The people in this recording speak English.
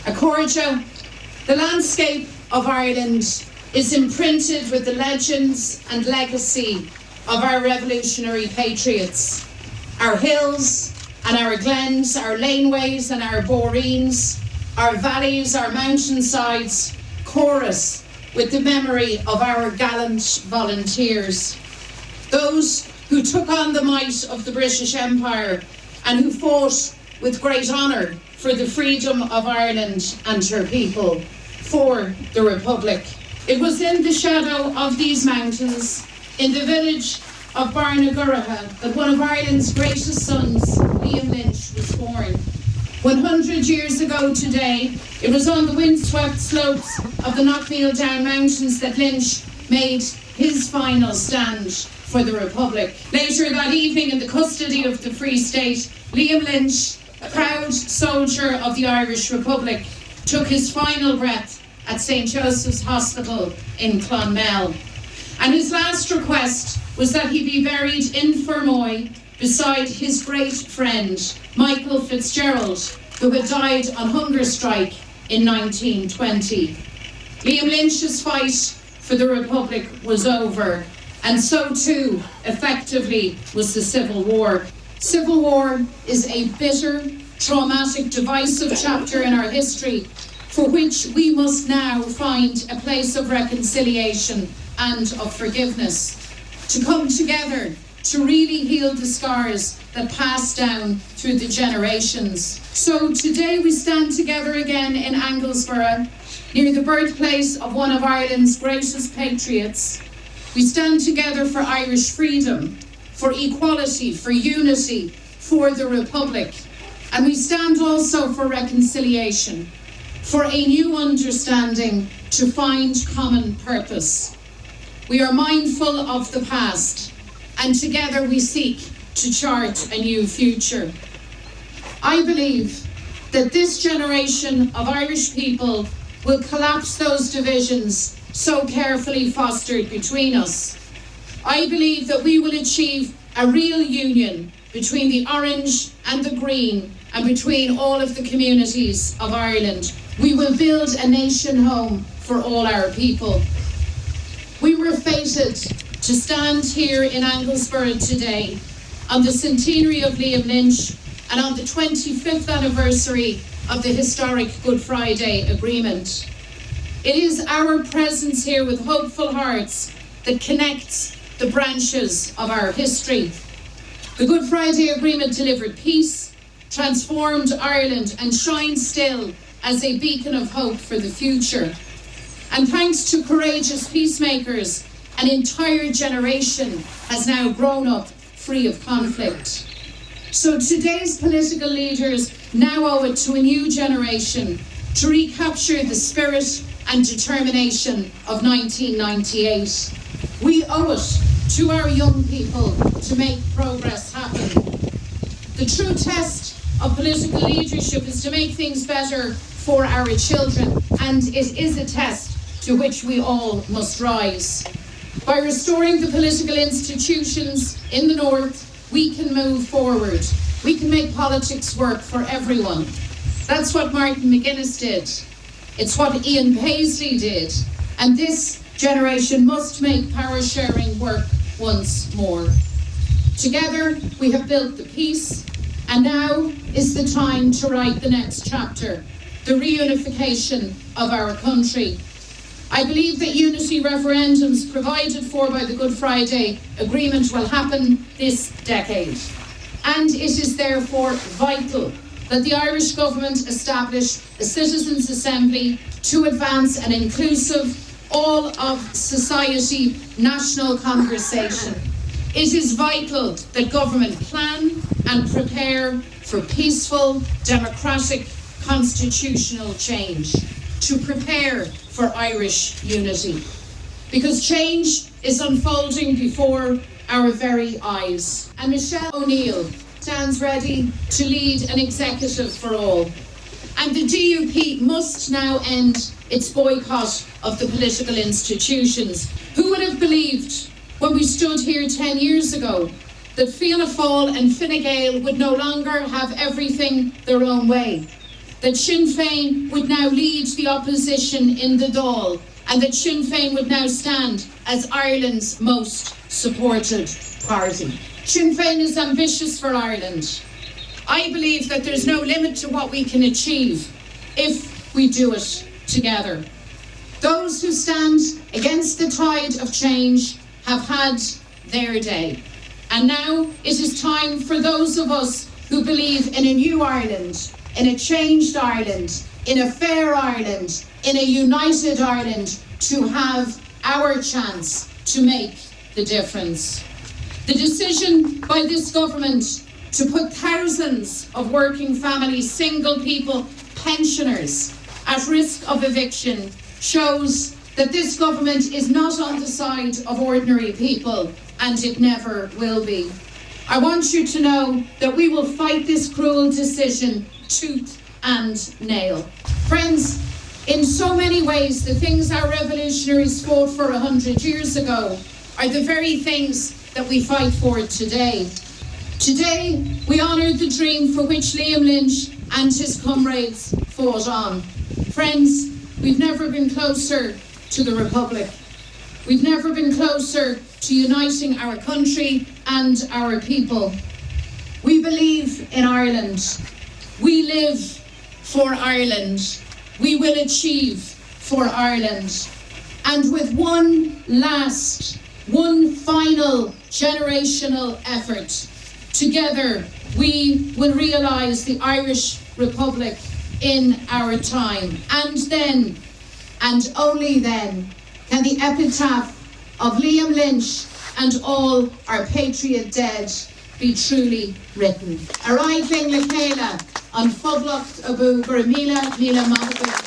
Accordia, the landscape of Ireland is imprinted with the legends and legacy of our revolutionary patriots. Our hills and our glens, our laneways and our boreens, our valleys, our mountainsides, chorus with the memory of our gallant volunteers. Those who took on the might of the British Empire and who fought with great honour for the freedom of Ireland and her people, for the Republic. It was in the shadow of these mountains, in the village of Barnaguraha, that one of Ireland's greatest sons, Liam Lynch, was born. 100 years ago today, it was on the windswept slopes of the Knockmeal Down Mountains that Lynch made his final stand for the Republic. Later that evening, in the custody of the Free State, Liam Lynch, a proud soldier of the Irish Republic, took his final breath at St. Joseph's Hospital in Clonmel. And his last request was that he be buried in Fermoy beside his great friend, Michael Fitzgerald, who had died on hunger strike in 1920. Liam Lynch's fight for the Republic was over, and so too, effectively, was the Civil War. Civil War is a bitter, traumatic, divisive chapter in our history for which we must now find a place of reconciliation and of forgiveness, to come together to really heal the scars that pass down through the generations. So today we stand together again in Anglesboro, near the birthplace of one of Ireland's greatest patriots. We stand together for Irish freedom, for equality, for unity, for the Republic. And we stand also for reconciliation, for a new understanding to find common purpose. We are mindful of the past, and together we seek to chart a new future. I believe that this generation of Irish people will collapse those divisions so carefully fostered between us. I believe that we will achieve a real union between the orange and the green, and between all of the communities of Ireland. We will build a nation home for all our people. We were fated to stand here in Anglesboro today on the centenary of Liam Lynch and on the 25th anniversary of the historic Good Friday Agreement. It is our presence here with hopeful hearts that connects the branches of our history. The Good Friday Agreement delivered peace, transformed Ireland, and shines still as a beacon of hope for the future. And thanks to courageous peacemakers, an entire generation has now grown up free of conflict. So today's political leaders now owe it to a new generation to recapture the spirit and determination of 1998. We owe it to our young people to make progress happen. The true test of political leadership is to make things better for our children, and it is a test to which we all must rise. By restoring the political institutions in the North, we can move forward. We can make politics work for everyone. That's what Martin McGuinness did. It's what Ian Paisley did. And this generation must make power sharing work once more. Together, we have built the peace, and now is the time to write the next chapter, the reunification of our country. I believe that unity referendums provided for by the Good Friday Agreement will happen this decade. And it is therefore vital that the Irish government establish a citizens' assembly to advance an inclusive, all of society national conversation. It is vital that government plan and prepare for peaceful, democratic, constitutional change, to prepare for Irish unity. Because change is unfolding before our very eyes. And Michelle O'Neill stands ready to lead an executive for all. And the DUP must now end its boycott of the political institutions. Who would have believed when we stood here 10 years ago that Fianna Fáil and Fine Gael would no longer have everything their own way? that Sinn Féin would now lead the opposition in the Dáil, and that Sinn Féin would now stand as Ireland's most supported party. Sinn Féin is ambitious for Ireland. I believe that there's no limit to what we can achieve if we do it together. Those who stand against the tide of change have had their day. And now it is time for those of us who believe in a new Ireland, in a changed Ireland, in a fair Ireland, in a united Ireland, to have our chance to make the difference. The decision by this government to put thousands of working families, single people, pensioners at risk of eviction shows that this government is not on the side of ordinary people, and it never will be. I want you to know that we will fight this cruel decision tooth and nail. Friends, in so many ways, the things our revolutionaries fought for 100 years ago are the very things that we fight for today. Today, we honour the dream for which Liam Lynch and his comrades fought on. Friends, we've never been closer to the Republic. We've never been closer to uniting our country and our people. We believe in Ireland. We live for Ireland. We will achieve for Ireland. And with one final generational effort, together we will realise the Irish Republic in our time. And then, and only then, can the epitaph of Liam Lynch and all our patriot dead be truly written. Arriving le Chéile on Foblacht Abu Gurmila Mila Mahbub.